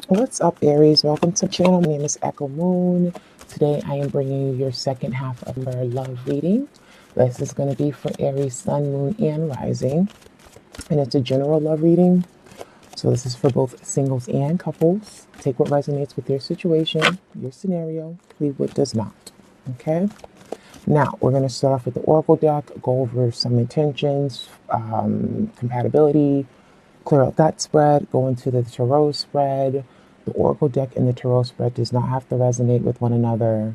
What's up, Aries? Welcome to the channel. My name is Echo Moon. Today I am bringing you your second half of our love reading. This is going to be for Aries, Sun, Moon, and Rising. And it's a general love reading. So this is for both singles and couples. Take what resonates with your situation, your scenario. Leave what does not. Okay? Now, we're going to start off with the Oracle deck, go over some intentions, compatibility, clear out that spread, go into the Tarot spread. The Oracle deck and the Tarot spread does not have to resonate with one another.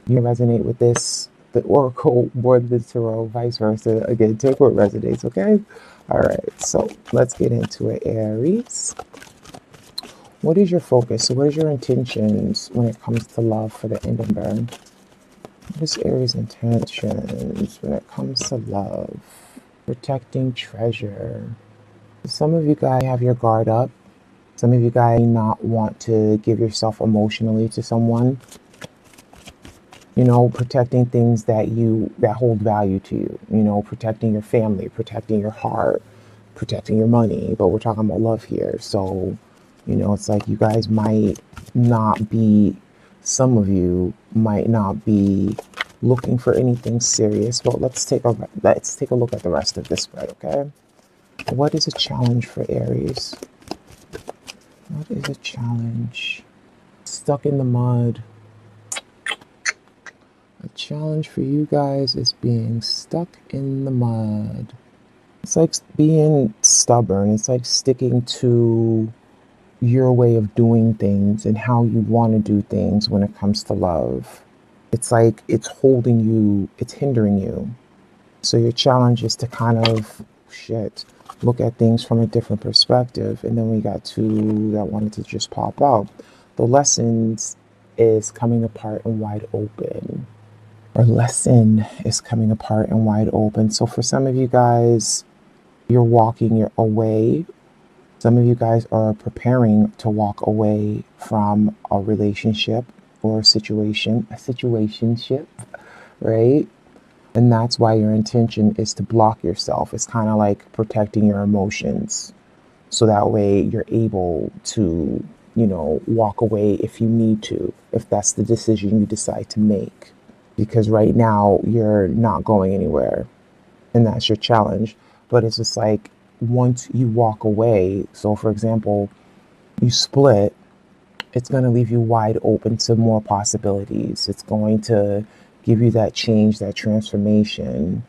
You resonate with this, the Oracle more than the Tarot, vice versa. Again, take what resonates, okay? All right, so let's get into it, Aries. What is your focus? So what is your intentions when it comes to love for the Edinburgh? What is Aries' intentions when it comes to love? Protecting treasure. Some of you guys have your guard up. Some of you guys may not want to give yourself emotionally to someone. You know, protecting things that hold value to you. You know, protecting your family, protecting your heart, protecting your money. But we're talking about love here. So, you know, it's like you guys might not be, some of you might not be looking for anything serious. But let's take a look at the rest of this spread, okay? What is a challenge for Aries? What is a challenge? Stuck in the mud. A challenge for you guys is being stuck in the mud. It's like being stubborn. It's like sticking to your way of doing things and how you want to do things when it comes to love. It's like it's holding you, it's hindering you. So your challenge is to kind of, look at things from a different perspective. And then we got two that wanted to just pop out. The lessons is coming apart and wide open. Or lesson is coming apart and wide open. So for some of you guys, you're walking away. Some of you guys are preparing to walk away from a relationship or a situationship, right? And that's why your intention is to block yourself. It's kind of like protecting your emotions. So that way you're able to, you know, walk away if you need to, if that's the decision you decide to make. Because right now you're not going anywhere. And that's your challenge. But it's just like once you walk away, so for example, you split, it's going to leave you wide open to more possibilities. It's going to give you that change, that transformation,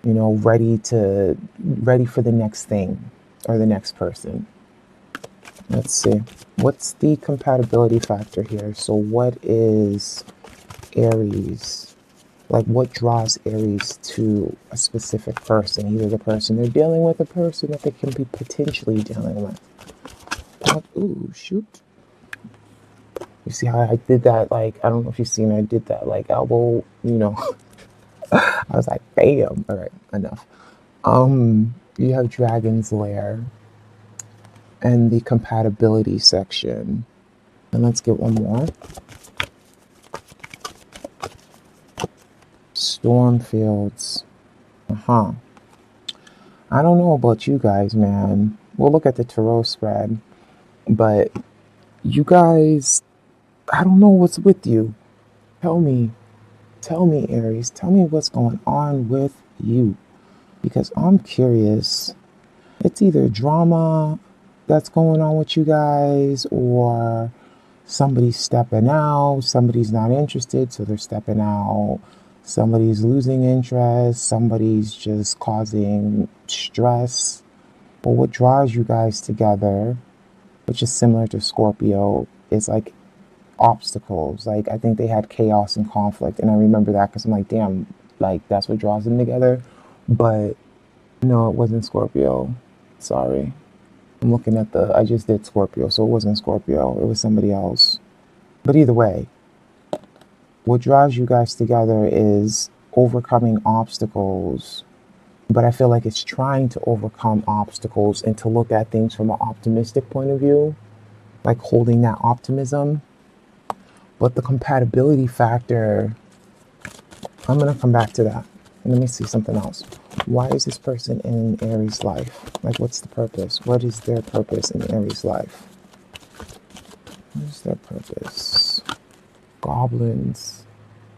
you know, ready for the next thing or the next person. Let's see. What's the compatibility factor here? So what is Aries? Like what draws Aries to a specific person? Either the person they're dealing with, a person that they can be potentially dealing with. Ooh, shoot. You see how I did that? Like, I don't know if you've seen, I did that like elbow, you know. I was like, bam. All right, enough. You have Dragon's Lair and the compatibility section. And let's get one more. Stormfields. I don't know about you guys, man. We'll look at the tarot spread. But you guys, I don't know what's with you. Tell me, Aries. Tell me what's going on with you. Because I'm curious. It's either drama that's going on with you guys, or somebody's stepping out, somebody's not interested, so they're stepping out, somebody's losing interest, somebody's just causing stress. But what draws you guys together, which is similar to Scorpio, is like obstacles. Like I think they had chaos and conflict, and I remember that because I'm like, damn, like that's what draws them together. But no, it wasn't Scorpio. Sorry. I'm looking at I just did Scorpio, so it wasn't Scorpio. It was somebody else. But either way, what draws you guys together is overcoming obstacles. But I feel like it's trying to overcome obstacles and to look at things from an optimistic point of view, like holding that optimism. But the compatibility factor, I'm going to come back to that. Let me see something else. Why is this person in Aries' life? Like, what's the purpose? What is their purpose in Aries' life? is their purpose? Goblins.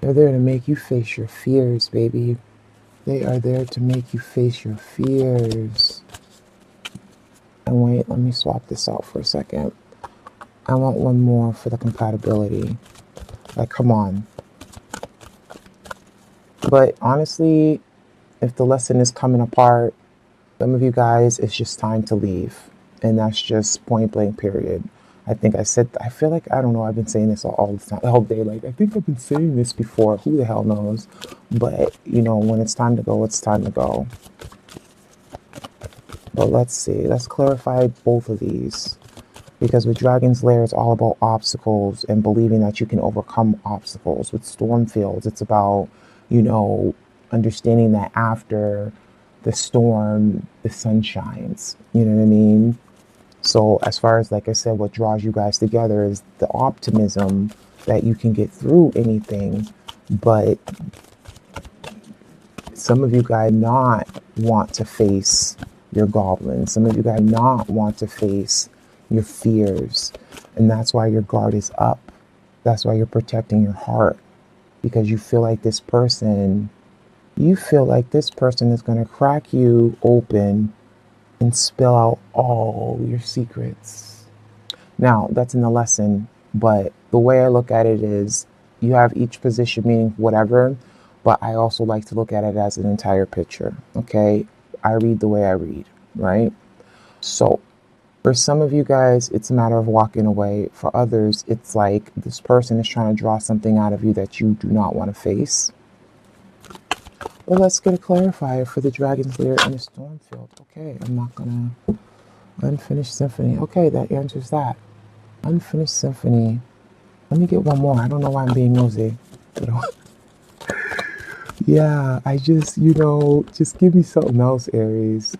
They're there to make you face your fears, baby. They are there to make you face your fears. And wait, let me swap this out for a second. I want one more for the compatibility. Like, come on. But honestly, if the lesson is coming apart, some of you guys, it's just time to leave. And that's just point blank, period. I think I said, I feel like, I don't know, I've been saying this all the time, all day. Like, I think I've been saying this before. Who the hell knows? But, you know, when it's time to go, it's time to go. But let's see. Let's clarify both of these. Because with Dragon's Lair, it's all about obstacles and believing that you can overcome obstacles. With Stormfields, it's about, you know, understanding that after the storm, the sun shines. You know what I mean? So as far as, like I said, what draws you guys together is the optimism that you can get through anything. But some of you guys not want to face your goblins. Some of you guys not want to face your fears. And that's why your guard is up. That's why you're protecting your heart. Because you feel like this person is going to crack you open and spill out all your secrets. Now, that's in the lesson, but the way I look at it is you have each position meaning whatever, but I also like to look at it as an entire picture, okay? I read the way I read, right? So, for some of you guys, it's a matter of walking away. For others, it's like this person is trying to draw something out of you that you do not want to face. Well, let's get a clarifier for the Dragon's Lair and the Stormfield. Okay, I'm not gonna... Unfinished Symphony. Okay, that answers that. Unfinished Symphony. Let me get one more. I don't know why I'm being nosy. Yeah, I just, you know, just give me something else, Aries.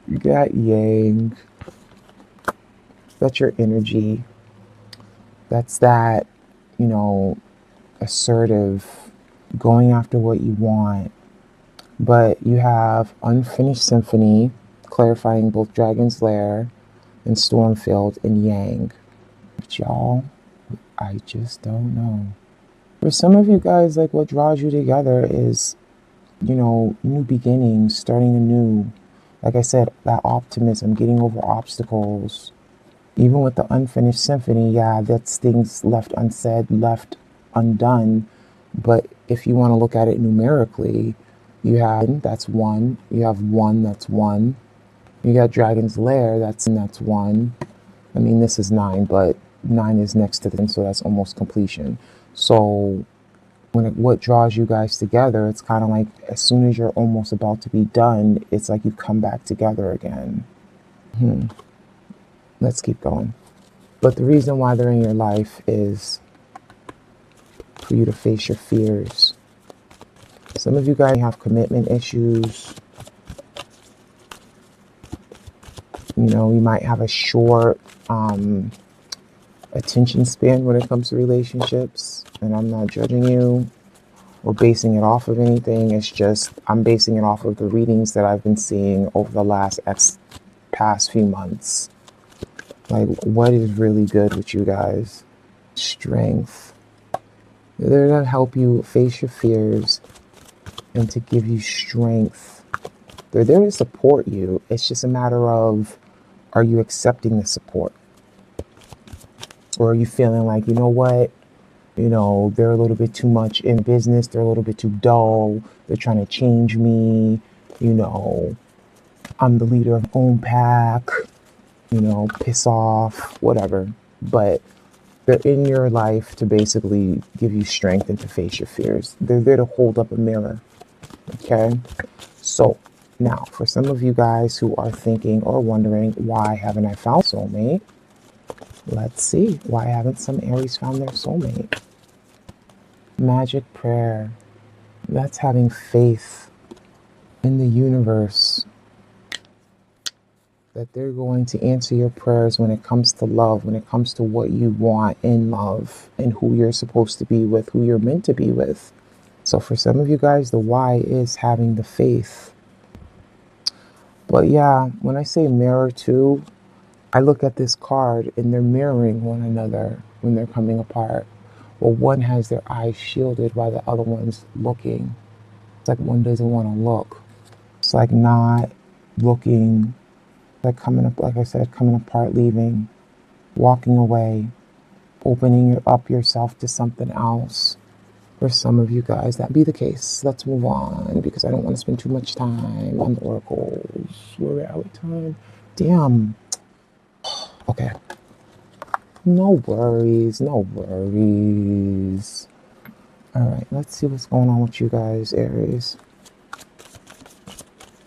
You got Yang. That's your energy. That's that, you know, assertive, going after what you want. But you have Unfinished Symphony, clarifying both Dragon's Lair and Stormfield and Yang. But y'all, I just don't know. For some of you guys, like what draws you together is, you know, new beginnings, starting anew. Like I said, that optimism, getting over obstacles. Even with the Unfinished Symphony, yeah, that's things left unsaid, left undone. But if you want to look at it numerically, you have that's one. You have one, that's one. You got Dragon's Lair, that's one. I mean, this is 9, but 9 is next to them, so that's almost completion. So what draws you guys together, it's kind of like as soon as you're almost about to be done, it's like you've come back together again. Let's keep going. But the reason why they're in your life is for you to face your fears. Some of you guys have commitment issues. You know, you might have a short attention span when it comes to relationships. And I'm not judging you or basing it off of anything. It's just I'm basing it off of the readings that I've been seeing over the past few months. Like, what is really good with you guys? Strength. They're there to help you face your fears and to give you strength. They're there to support you. It's just a matter of, are you accepting the support? Or are you feeling like, you know what? You know, they're a little bit too much in business. They're a little bit too dull. They're trying to change me. You know, I'm the leader of my own pack. You know, piss off, whatever. But they're in your life to basically give you strength and to face your fears. They're there to hold up a mirror. Okay? So, now, for some of you guys who are thinking or wondering, why haven't I found soulmate? Let's see. Why haven't some Aries found their soulmate? Magic prayer. That's having faith in the universe that they're going to answer your prayers when it comes to love, when it comes to what you want in love and who you're supposed to be with, who you're meant to be with. So for some of you guys, the why is having the faith. But yeah, when I say mirror too, I look at this card and they're mirroring one another, when they're coming apart. Well, one has their eyes shielded while the other one's looking. It's like one doesn't want to look. It's like not looking, like coming up, like I said, coming apart, leaving, walking away, opening up yourself to something else. For some of you guys, that be the case. Let's move on because I don't want to spend too much time on the oracles. We're out of time. Damn. Okay. No worries. No worries. All right. Let's see what's going on with you guys, Aries.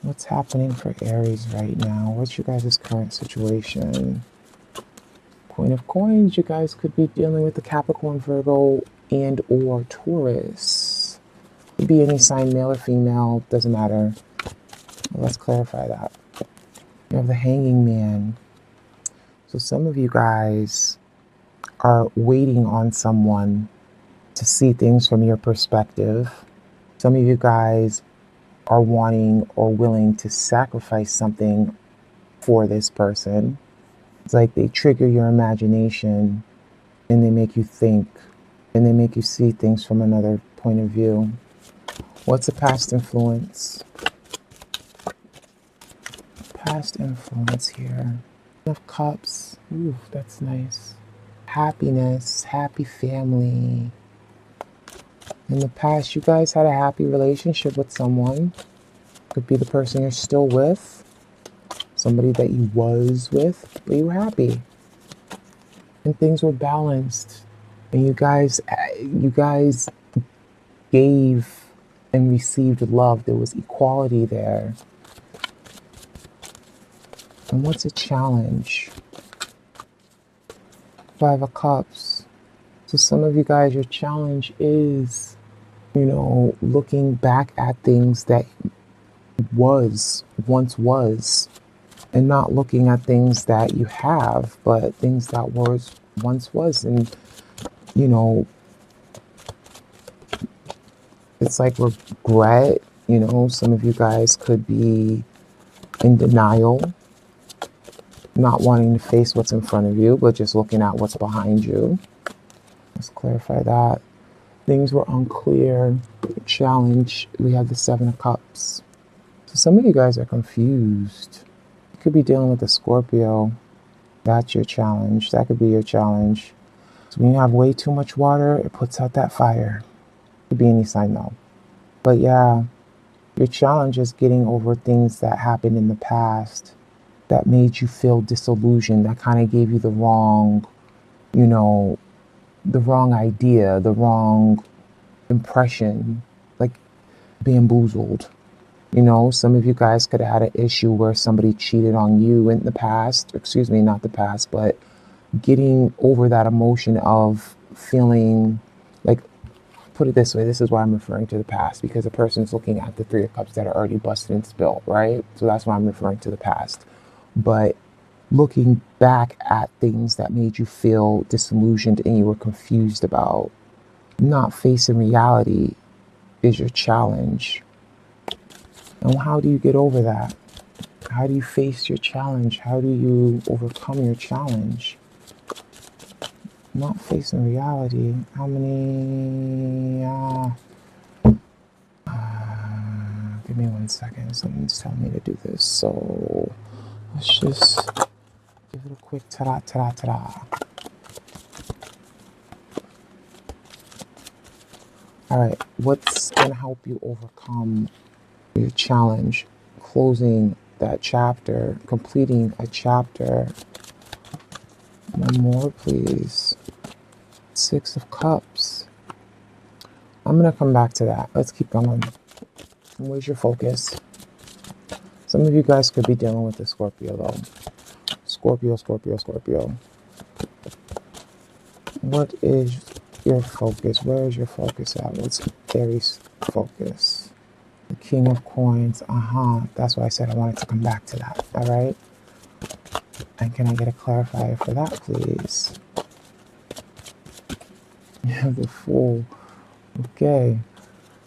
What's happening for Aries right now? What's your guys' current situation? Queen of Coins, you guys could be dealing with the Capricorn, Virgo, and or Taurus. Could be any sign, male or female, doesn't matter. Let's clarify that. You have the Hanging Man. So some of you guys are waiting on someone to see things from your perspective. Some of you guys are wanting or willing to sacrifice something for this person. It's like they trigger your imagination and they make you think and they make you see things from another point of view. What's a past influence? Past influence here. Of Cups. Ooh, that's nice. Happiness, happy family. In the past, you guys had a happy relationship with someone. Could be the person you're still with. Somebody that you was with, but you were happy. And things were balanced. And you guys gave and received love. There was equality there. And what's a challenge? 5 of Cups. So some of you guys, your challenge is, looking back at things that once was, and not looking at things that you have, but things that once was. And, it's like regret. Some of you guys could be in denial, not wanting to face what's in front of you, but just looking at what's behind you. Let's clarify that. Things were unclear. Challenge. We have the 7 of Cups. So some of you guys are confused. You could be dealing with a Scorpio. That's your challenge. That could be your challenge. So when you have way too much water, it puts out that fire. It could be any sign though. But yeah, your challenge is getting over things that happened in the past that made you feel disillusioned, that kind of gave you the wrong, the wrong idea, the wrong impression, like bamboozled. Some of you guys could have had an issue where somebody cheated on you in the past, excuse me, not the past, but getting over that emotion of feeling like, put it this way, this is why I'm referring to the past, because the person's looking at the 3 of Cups that are already busted and spilled, right? So that's why I'm referring to the past. But looking back at things that made you feel disillusioned and you were confused about, not facing reality is your challenge. And how do you get over that? How do you face your challenge? How do you overcome your challenge? Not facing reality. How many? Give me 1 second. Something's telling me to do this. So let's just give it a quick ta-da, ta-da, ta-da. All right. What's going to help you overcome your challenge? Closing that chapter, completing a chapter. One more, please. 6 of Cups. I'm going to come back to that. Let's keep going. Where's your focus? Some of you guys could be dealing with the Scorpio, though. Scorpio, Scorpio, Scorpio. What is your focus? Where is your focus at? What's Aries' focus? The King of Coins. That's why I said I wanted to come back to that. All right? And can I get a clarifier for that, please? You have the Fool. Okay.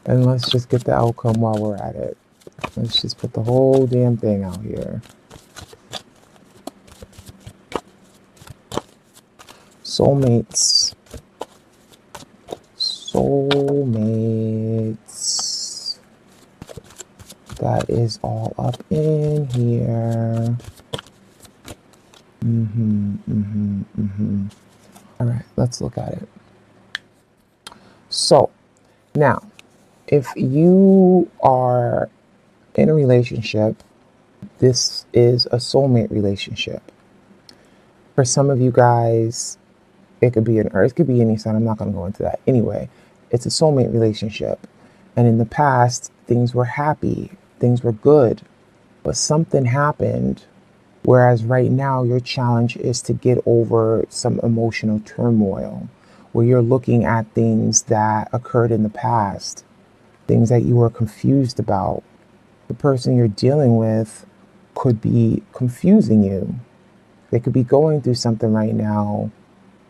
And let's just get the outcome while we're at it. Let's just put the whole damn thing out here. Soulmates. Soulmates. That is all up in here. All right, let's look at it. So, now, if you are in a relationship, this is a soulmate relationship. For some of you guys, it could be an earth, it could be any sign. I'm not going to go into that. Anyway, it's a soulmate relationship. And in the past, things were happy, things were good, but something happened. Whereas right now, your challenge is to get over some emotional turmoil where you're looking at things that occurred in the past, things that you were confused about. The person you're dealing with could be confusing you. They could be going through something right now,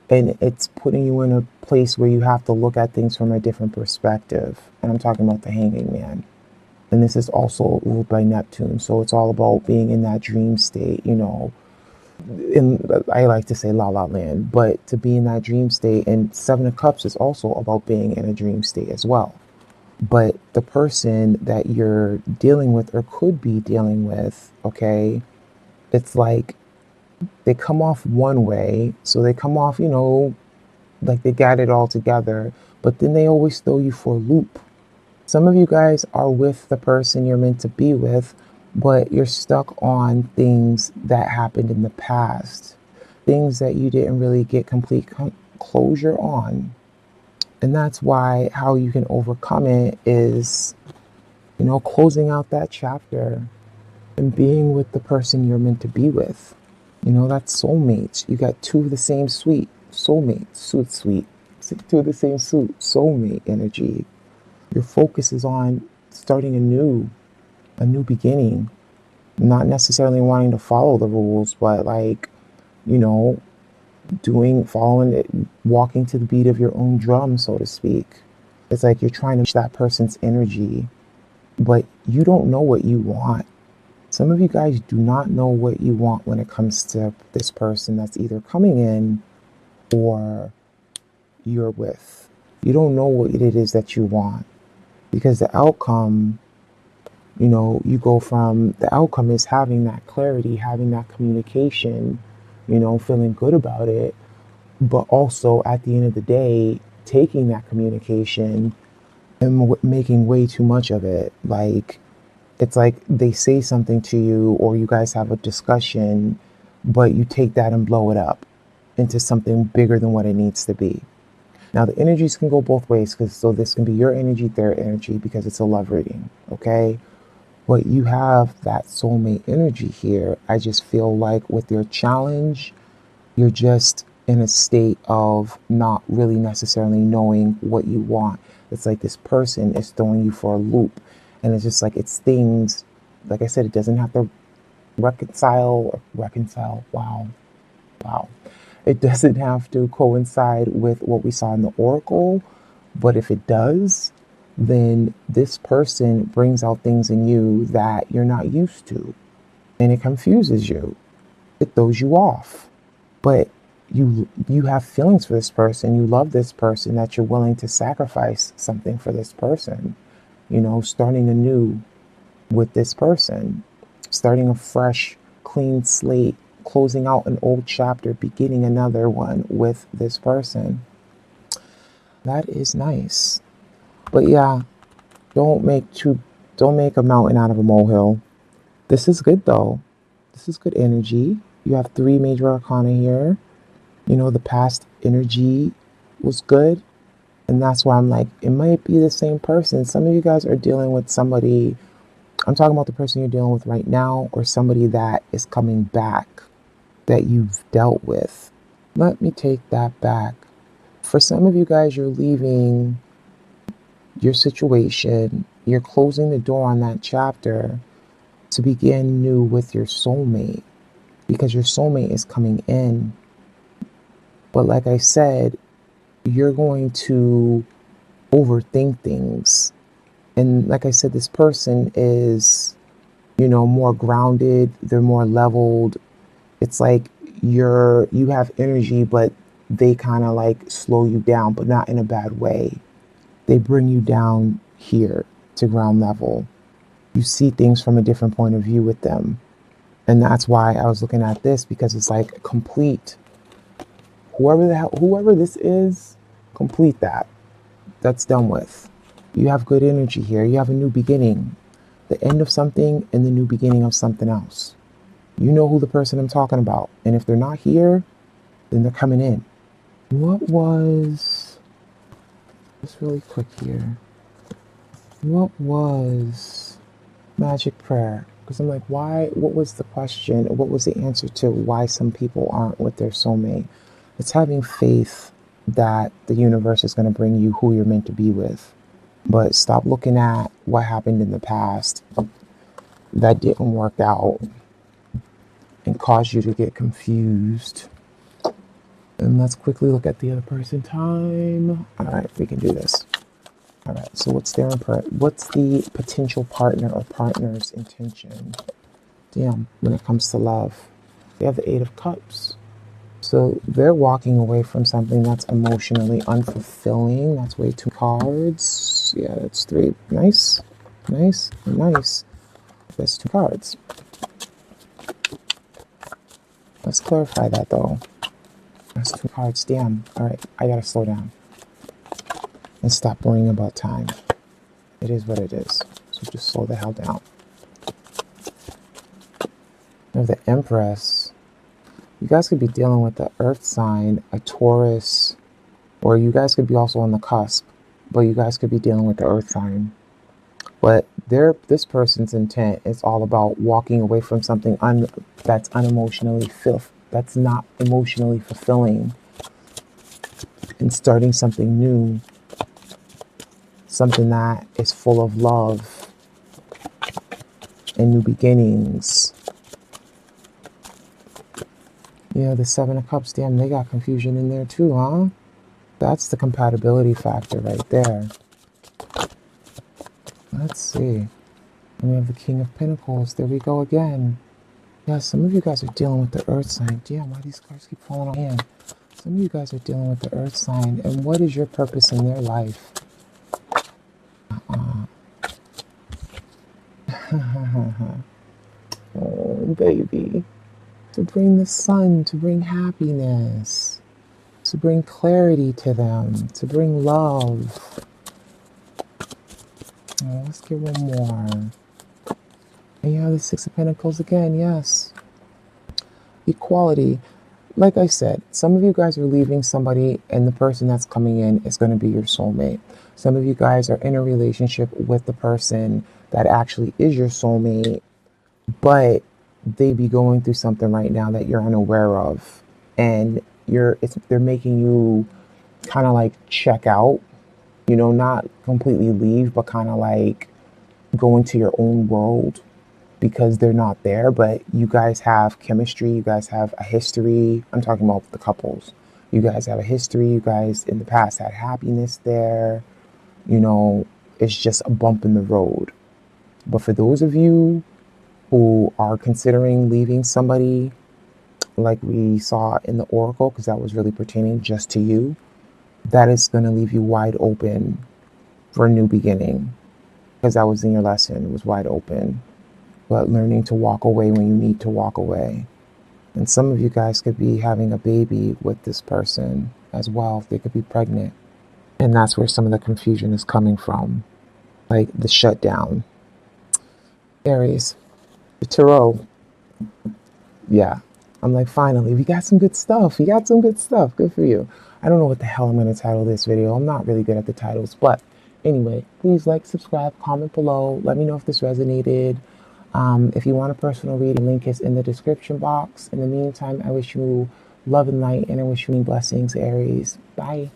and it's putting you in a place where you have to look at things from a different perspective. And I'm talking about the Hanging Man. And this is also ruled by Neptune. So it's all about being in that dream state, you know. I like to say la la land, but to be in that dream state. And Seven of Cups is also about being in a dream state as well. But the person that you're dealing with or could be dealing with, okay, it's like they come off one way. So they come off, you know, like they got it all together, but then they always throw you for a loop. Some of you guys are with the person you're meant to be with, but you're stuck on things that happened in the past, things that you didn't really get complete closure on. And that's why how you can overcome it is, you know, closing out that chapter and being with the person you're meant to be with. You know, that's soulmates. You got two of the same suite, soulmate, suite. Two of the same suit, soulmate energy. Your focus is on starting a new beginning. Not necessarily wanting to follow the rules, but like, you know, following it, walking to the beat of your own drum, so to speak. It's like you're trying to match that person's energy, but you don't know what you want. Some of you guys do not know what you want when it comes to this person that's either coming in or you're with. You don't know what it is that you want because the outcome, you know, you go from the outcome is having that clarity, having that communication, you know, feeling good about it, but also at the end of the day, taking that communication and making way too much of it. Like, it's like they say something to you or you guys have a discussion, but you take that and blow it up into something bigger than what it needs to be. Now, the energies can go both ways, because so this can be your energy, their energy, because it's a love reading, okay? But you have that soulmate energy here. I just feel like with your challenge, you're just in a state of not really necessarily knowing what you want. It's like this person is throwing you for a loop. And it's just like, it's things, like I said, it doesn't have to reconcile. Wow. It doesn't have to coincide with what we saw in the Oracle. But if it does, then this person brings out things in you that you're not used to. And it confuses you. It throws you off. But you have feelings for this person. You love this person, that you're willing to sacrifice something for this person. You know, starting anew with this person. Starting a fresh, clean slate. Closing out an old chapter, beginning another one with this person. That is nice. But yeah, don't make a mountain out of a molehill. This is good though. This is good energy. You have 3 major arcana here. You know, the past energy was good. And that's why I'm like, it might be the same person. Some of you guys are dealing with somebody. I'm talking about the person you're dealing with right now, or somebody that is coming back that you've dealt with. Let me take that back. For some of you guys, you're leaving your situation. You're closing the door on that chapter to begin new with your soulmate, because your soulmate is coming in. But like I said, you're going to overthink things. And like I said, this person is, you know, more grounded. They're more leveled. It's like you have energy, but they kind of like slow you down, but not in a bad way. They bring you down here to ground level. You see things from a different point of view with them. And that's why I was looking at this, because it's like complete. Whoever this is, complete that. That's done with. You have good energy here. You have a new beginning. The end of something and the new beginning of something else. You know who the person I'm talking about. And if they're not here, then they're coming in. What was... Just really quick here. What was magic prayer? Because I'm like, why? What was the question? What was the answer to why some people aren't with their soulmate? It's having faith that the universe is going to bring you who you're meant to be with. But stop looking at what happened in the past that didn't work out and cause you to get confused. And let's quickly look at the other person time. All right, we can do this. All right, so what's the potential partner or partner's intention? Damn, when it comes to love. They have the Eight of Cups. So they're walking away from something that's emotionally unfulfilling. That's way too cards. Yeah, that's 3. Nice, nice, nice. That's 2 cards. Let's clarify that though. That's 2 cards. Damn. All right, I gotta slow down and stop worrying about time. It is what it is. So just slow the hell down. Now the Empress. You guys could be dealing with the Earth sign, a Taurus, or you guys could be also on the cusp, but you guys could be dealing with the Earth sign. But this person's intent is all about walking away from something that's unemotionally that's not emotionally fulfilling, and starting something new, something that is full of love and new beginnings. Yeah, the 7 of Cups, damn, they got confusion in there too, huh? That's the compatibility factor right there. Let's see. And we have the King of Pentacles. There we go again. Yeah, some of you guys are dealing with the Earth sign. Damn, why these cards keep falling on hand? Some of you guys are dealing with the Earth sign. And what is your purpose in their life? Oh, baby. To bring the sun, to bring happiness, to bring clarity to them, to bring love. Oh, let's get one more. And yeah, the 6 of Pentacles again, yes. Equality. Like I said, some of you guys are leaving somebody and the person that's coming in is going to be your soulmate. Some of you guys are in a relationship with the person that actually is your soulmate, but they be going through something right now that you're unaware of, and they're making you kind of like check out, you know, not completely leave, but kind of like go into your own world because they're not there. But you guys have chemistry, you guys have a history. I'm talking about the couples. You guys have a history, you guys in the past had happiness there, you know. It's just a bump in the road. But for those of you who are considering leaving somebody, like we saw in the Oracle, because that was really pertaining just to you, that is going to leave you wide open for a new beginning, because that was in your lesson. It was wide open. But learning to walk away when you need to walk away. And some of you guys could be having a baby with this person as well. They could be pregnant. And that's where some of the confusion is coming from, like the shutdown. Aries. The tarot. Yeah. I'm like, finally, we got some good stuff. We got some good stuff. Good for you. I don't know what the hell I'm going to title this video. I'm not really good at the titles. But anyway, please like, subscribe, comment below. Let me know if this resonated. If you want a personal reading, link is in the description box. In the meantime, I wish you love and light, and I wish you blessings, Aries. Bye.